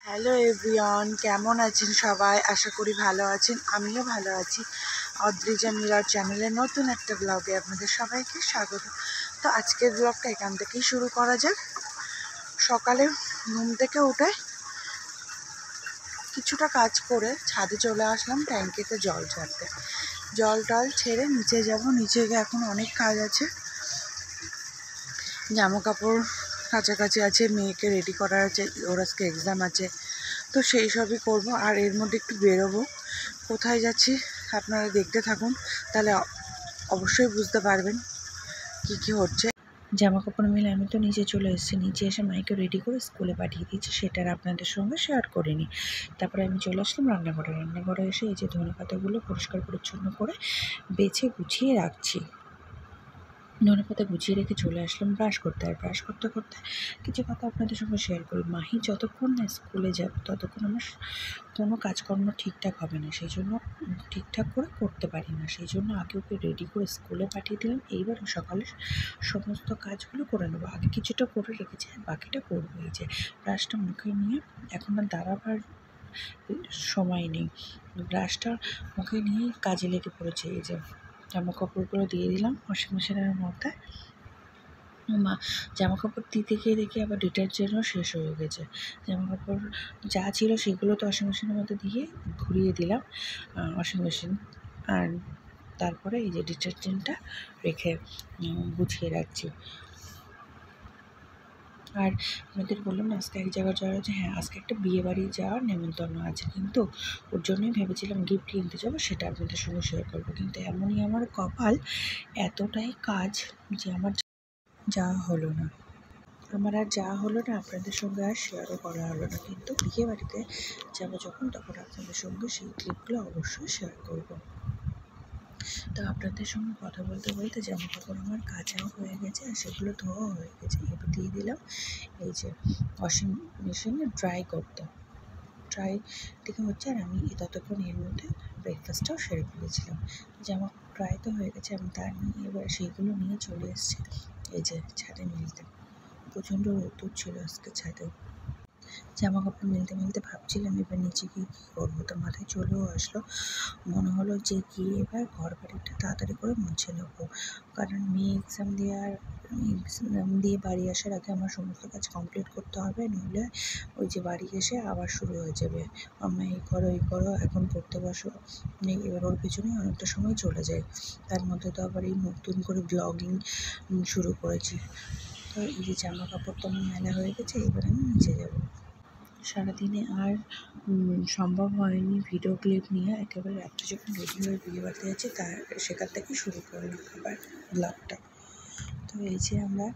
Hello everyone, কেমন আছেন সবাই? আশা করি ভালো আছেন। আমিও ভালো আছি। অদ্রিজা মিরার চ্যানেলের নতুন একটা ব্লগে আপনাদের সবাইকে স্বাগত। তো আজকের ব্লগটা এখান থেকেই শুরু করা যাক। সকালে ঘুম থেকে উঠে কিছুটা কাজ করে ছাদে চলে আসলাম ট্যাঙ্কিতে জল ছাড়তে। জল টল ছেড়ে নিচে যাব। নিচে গিয়ে এখন অনেক কাজ আছে, জামা কাপড় কাছাকাছি আছে, মেয়েকে রেডি করার আছে, ওর আজকে এক্সাম আছে, তো সেই সবই করবো। আর এর মধ্যে একটু বেরোবো। কোথায় যাচ্ছি আপনারা দেখতে থাকুন, তাহলে অবশ্যই বুঝতে পারবেন কি কি হচ্ছে। জামা কাপড় মিলে আমি তো নিচে চলে এসেছি। নিচে এসে মাইকে রেডি করে স্কুলে পাঠিয়ে দিয়েছি, সেটা আর আপনাদের সঙ্গে শেয়ার করিনি। তারপরে আমি চলে আসলাম রান্নাঘরে এসে এই যে ধনেপাতাগুলো পরিষ্কার পরিচ্ছন্ন করে বেছে গুছিয়ে রাখছি। ধনেপাতা গুছিয়ে রেখে চলে আসলাম ব্রাশ করতে। আর ব্রাশ করতে করতে কিছু কথা আপনাদের সঙ্গে শেয়ার করি। মাহি যতক্ষণ না স্কুলে যাবে ততক্ষণ আমার কোনো কাজকর্ম ঠিকঠাক হবে না, সেই জন্য ঠিকঠাক করে করতে পারি না। সেই জন্য আগে ওকে রেডি করে স্কুলে পাঠিয়ে দিলাম। এইবার সকালে সমস্ত কাজগুলো করে নেবো। আগে কিছুটা করে রেখেছি, আর বাকিটা করবো। এই যে ব্রাশটা মুখে নিয়ে এখন আর দাঁড়াবার সময় নেই, ব্রাশটা মুখে নিয়েই কাজে লেগে পড়েছে। এই যে জামা কাপড়গুলো দিয়ে দিলাম ওয়াশিং মেশিনের মধ্যে। জামা কাপড় দিতে গিয়ে দেখি আবার ডিটারজেন্টও শেষ হয়ে গেছে। জামা কাপড় যা ছিল সেগুলো তো ওয়াশিং মেশিনের মধ্যে দিয়ে ঘুরিয়ে দিলাম ওয়াশিং মেশিন। আর তারপরে এই যে ডিটারজেন্টটা রেখে গুছিয়ে রাখছি। আর আপনাদের বললাম না আজকে এক জায়গায় যাওয়ার আছে। হ্যাঁ, আজকে একটা বিয়েবাড়ি যাওয়ার নেমন্তন্ন আছে, কিন্তু ওর জন্যই ভেবেছিলাম গিফট কিনতে যাবো, সেটা আপনাদের সঙ্গে শেয়ার করবো। কিন্তু এমনই আমার কপাল, এতটাই কাজ যে আমার যাওয়া হলো না। আপনাদের সঙ্গে আর শেয়ারও করা হলো না। কিন্তু বিয়ে বাড়িতে যাবো যখন, তখন আপনাদের সঙ্গে সেই ক্লিপগুলো অবশ্যই শেয়ার করব। তো আপনাদের সঙ্গে কথা বলতে বলতে জামা কাপড় আমার কাচাও হয়ে গেছে, আর সেগুলো ধোয়াও হয়ে গেছে। এবার দিয়ে দিলাম এই যে ওয়াশিং মেশিনে ড্রাই করতে। ড্রাই থেকে হচ্ছে, আর আমি ততক্ষণ এর মধ্যে ব্রেকফাস্টটাও সেরে ফেলেছিলাম। জামা ড্রাই তো হয়ে গেছে, আমি তার নিয়ে এবার সেইগুলো নিয়ে চলে এসেছি এই যে ছাদে মেলতে। প্রচণ্ড রোদ্দুর ছিল আজকে ছাদে। জামা কাপড় মেলতে ভাবছিলাম এবার নিচে গিয়ে কী করবো, তো মাথায় চলেও আসলো। মনে হলো যে গিয়ে এবার ঘর বাড়িটা তাড়াতাড়ি করে মুছে নেবো, কারণ মেয়ে এক্সাম দিয়ে বাড়ি আসার আগে আমার সমস্ত কাজ কমপ্লিট করতে হবে। নইলে ওই যে বাড়ি এসে আবার শুরু হয়ে যাবে, আম্মা এই করো, এখন পড়তে বসো। এবার ওর পিছনে অনেকটা সময় চলে যায়। তার মধ্যে তো আবার এই নতুন করে ব্লগিং শুরু করেছি। তো এই যে জামা কাপড় তো আমার মেলা হয়ে গেছে, এবার আমি নিচে যাবো। সারাদিনে আর সম্ভব হয়নি ভিডিও ক্লিপ নিয়ে। একেবারে রাত্রে যখন রেডি হয়ে বিয়ে বাড়িতে যাচ্ছি, সেখান থেকে শুরু করলাম আবার ব্লগটা। তো এই যে আমরা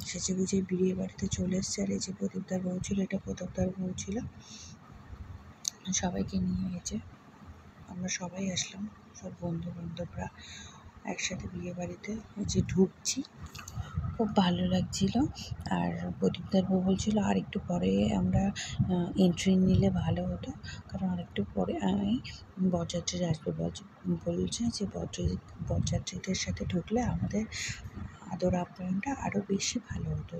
সেজে গুজে বিয়ে বাড়িতে চলে এসেছি। আর এই যে প্রদীপদার বউ ছিল, এটা প্রদীপদার বউ ছিল। সবাইকে নিয়ে এই যে আমরা সবাই আসলাম, সব বন্ধু বান্ধবরা একসাথে বিয়ে বাড়িতে যে ঢুকছি। খুব ভালো লাগছিল। আর প্রদীপদার বউ বলছিল আর একটু পরে আমরা এন্ট্রি নিলে ভালো হতো, কারণ আরেকটু পরে বরযাত্রীরা আসবে। বলছে যে বরযাত্রীদের সাথে ঢুকলে আমাদের আদর আপ্যায়নটা আরও বেশি ভালো হতো।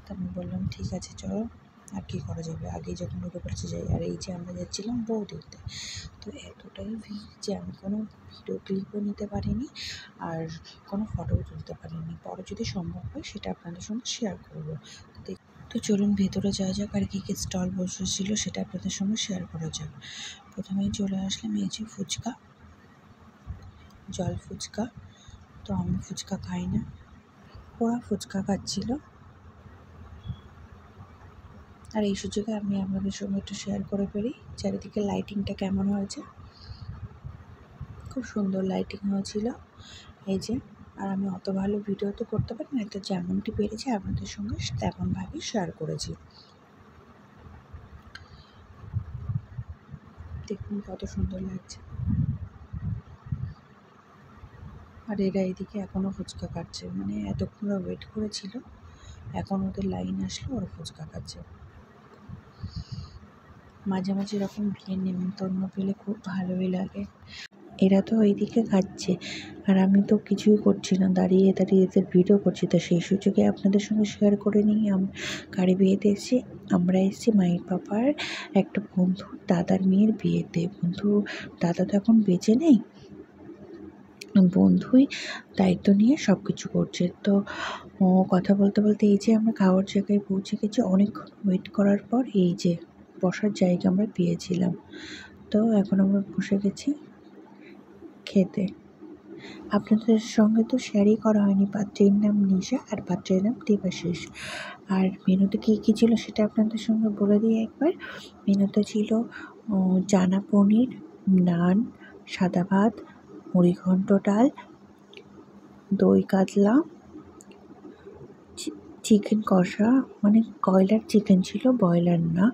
তো আমি বললাম ঠিক আছে চলো, আর কী করা যাবে, আগেই যখন ঢুকে পড়েছে যাই। আর এই যে আমরা যাচ্ছিলাম বউ দেখতে। তো এতটাই ভিড় যে আমি কোনো ভিডিও ক্লিপও নিতে পারিনি, আর কোনো ফটোও তুলতে পারিনি। পরে যদি সম্ভব হয় সেটা আপনাদের সঙ্গে শেয়ার করবো। তো চলুন ভেতরে যাওয়া যাক, আর কী কী স্টল বসেছিল সেটা আপনাদের সঙ্গে শেয়ার করা যাক। প্রথমেই চলে আসলাম এই যে ফুচকা, জল ফুচকা। তো আমি ফুচকা খাই না, ওরা ফুচকা খাচ্ছিল। আর এই সুযোগে আমি আপনাদের সঙ্গে একটু শেয়ার করে ফেলি চারিদিকে লাইটিংটা কেমন হয়েছে। খুব সুন্দর লাইটিং হয়েছিল এই যে। আর আমি অত ভালো ভিডিও তো করতে পারি না, তো যেমনটি পেরেছি আপনাদের সঙ্গে তেমনভাবেই শেয়ার করেছি। দেখুন কত সুন্দর লাগছে। আর এরা এদিকে এখনও ফুচকা খাচ্ছে, মানে এতক্ষণ ওরা ওয়েট করেছিল, এখন ওদের লাইন আসলো, ওরা ফুচকা খাচ্ছে। মাঝে মাঝে এরকম বিয়ের নেমন্তন্ন পেলে খুব ভালোই লাগে। এরা তো ওইদিকে খাচ্ছে আর আমি তো কিছুই করছি না, দাঁড়িয়ে দাঁড়িয়ে এদের ভিডিও করছি। তো সেই সুযোগে আপনাদের সঙ্গে শেয়ার করে নিই। কারি বিয়েতে এসেছি, আমরা এসেছি মায়ের পাপার একটা বন্ধুর দাদার মেয়ের বিয়েতে। দাদা তো এখন বেঁচে নেই, বন্ধুই দায়িত্ব নিয়ে সব কিছু করছে। তো কথা বলতে বলতে এই যে আমরা খাওয়ার জায়গায় পৌঁছে গেছি। অনেকক্ষণ ওয়েট করার পর এই যে বসার জায়গা আমরা পেয়েছিলাম। তো এখন আমরা বসে গেছি খেতে। আপনাদের সঙ্গে তো শেয়ারই করা হয়নি, পাত্রীর নাম নিশা আর পাত্রের নাম দেবাশিস। আর মেনুতে কী কী ছিল সেটা আপনাদের সঙ্গে বলে দিই একবার। মেনুতে ছিল চানা পনির, নান, সাদা ভাত, মুড়িঘণ্ট ডাল, দই কাতলা, চিকেন কষা, মানে কয়লার চিকেন ছিল, ব্রয়লার না,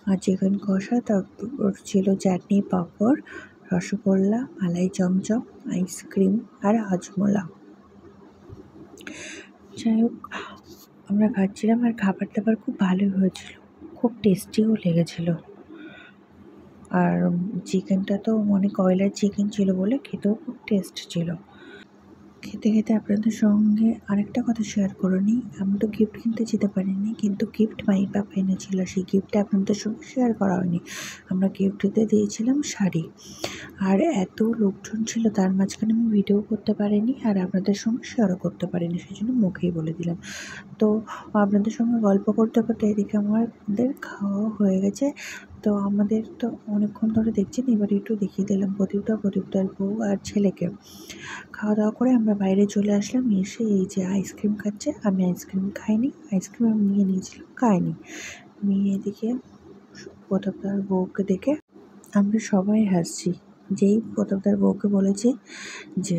আর চিকেন কষা। তারপর ছিল চাটনি, পাঁপড়, রসগোল্লা, মালাই চমচম, আইসক্রিম আর হজমোলা। যাই হোক, আমরা খাচ্ছিলাম আর খাবার দাবার খুব ভালোই হয়েছিল, খুব টেস্টিও লেগেছিল। আর চিকেনটা তো মানে কয়লার চিকেন ছিল বলে খেতেও খুব টেস্ট ছিল। খেতে খেতে আপনাদের সঙ্গে আরেকটা কথা শেয়ার করে নিই। আমি তো গিফট কিনতে যেতে পারিনি, কিন্তু গিফট মায়ের পাপা এনেছিল। সেই গিফটটা আপনাদের সঙ্গে শেয়ার করা হয়নি। আমরা গিফট দিতে দিয়েছিলাম শাড়ি। আর এত লোকজন ছিল, তার মাঝখানে আমি ভিডিও করতে পারিনি আর আপনাদের সঙ্গে শেয়ারও করতে পারিনি, সেই জন্য মুখেই বলে দিলাম। তো আপনাদের সঙ্গে গল্প করতে করতে এদিকে আমাদের খাওয়া হয়ে গেছে। তো আমাদের তো অনেকক্ষণ ধরে দেখছেন, এবার একটু দেখিয়ে দিলাম প্রদীপদার বউ আর ছেলেকে। খাওয়া দাওয়া করে আমরা বাইরে চলে আসলাম। এসে এই যে আইসক্রিম খাচ্ছে, আমি আইসক্রিম খাইনি, আইসক্রিম আমি নিয়ে নিয়েছিলাম, খাইনি। মেয়ে এদিকে প্রদীপদার বউকে দেখে আমরা সবাই হাসছি। যেই প্রদীপদার বউকে বলেছি যে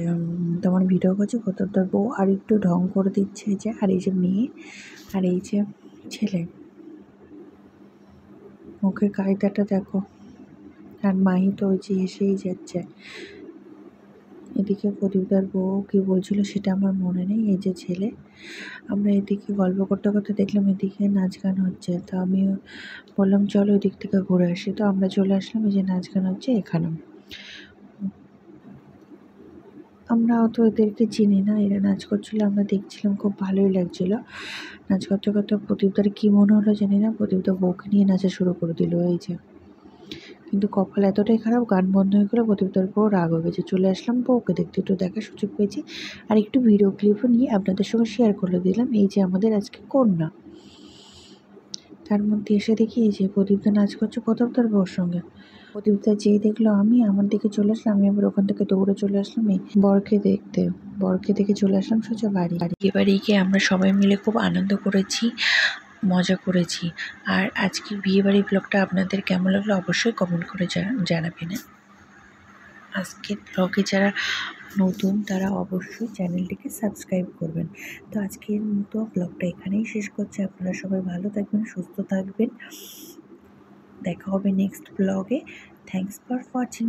তোমার ভিডিও করছে, প্রদীপদার বউ আর একটু ঢং করে দিচ্ছে। যে আর এই যে মেয়ে আর এই যে ছেলে, মুখের কায়দাটা দেখো। আর মাহি তো ওই যে এসেই যাচ্ছে। এদিকে প্রদীপদার বউ কী বলছিল সেটা আমার মনে নেই। এই যে ছেলে, আমরা এদিকে গল্প করতে করতে দেখলাম এদিকে নাচ গান হচ্ছে। তো আমি বললাম চলো ওই দিক থেকে ঘুরে আসি। তো আমরা চলে আসলাম, এই যে নাচ গান হচ্ছে এখানে। আমরা অত এদেরকে চিনি না, এরা নাচ করছিল, আমরা দেখছিলাম, খুব ভালোই লাগছিল। নাচ করতে করতে প্রদীপদার কী মনে হলো জানি না, প্রদীপদার বউকে নিয়ে নাচা শুরু করে দিল। এই যে, কিন্তু কপাল এতটাই খারাপ, গান বন্ধ হয়ে গেলো। প্রদীপদার বউ রাগ হয়ে গেছে। চলে আসলাম বউকে দেখতে, একটু দেখার সুযোগ পেয়েছি আর একটু ভিডিও ক্লিপও নিয়ে আপনাদের সঙ্গে শেয়ার করে দিলাম। এই যে আমাদের আজকে কন্যা। তার মধ্যে এসে দেখি এই যে প্রদীপদা নাচ করছে প্রদীপদার বউর সঙ্গে। প্রদীপদা যেই দেখলো আমি, আমার দিকে চলে আসলাম। আমি আবার ওখান থেকে দৌড়ে চলে আসলাম এই বরকে দেখতে। বরকে দেখে চলে আসলাম সোজা বাড়ি। এবারে গিয়ে আমরা সবাই মিলে খুব আনন্দ করেছি, মজা করেছি। আর আজকে বিয়েবাড়ির ব্লগটা আপনাদের কেমন লাগলো অবশ্যই কমেন্ট করে জানাবেন। আজকের ব্লগে যারা নতুন তারা অবশ্যই চ্যানেলটিকে সাবস্ক্রাইব করবেন। তো আজকের মতো ব্লগটা এখানেই শেষ করছি। আপনারা সবাই ভালো থাকবেন, সুস্থ থাকবেন। দেখা হবে নেক্সট ব্লগে। Thanks for watching.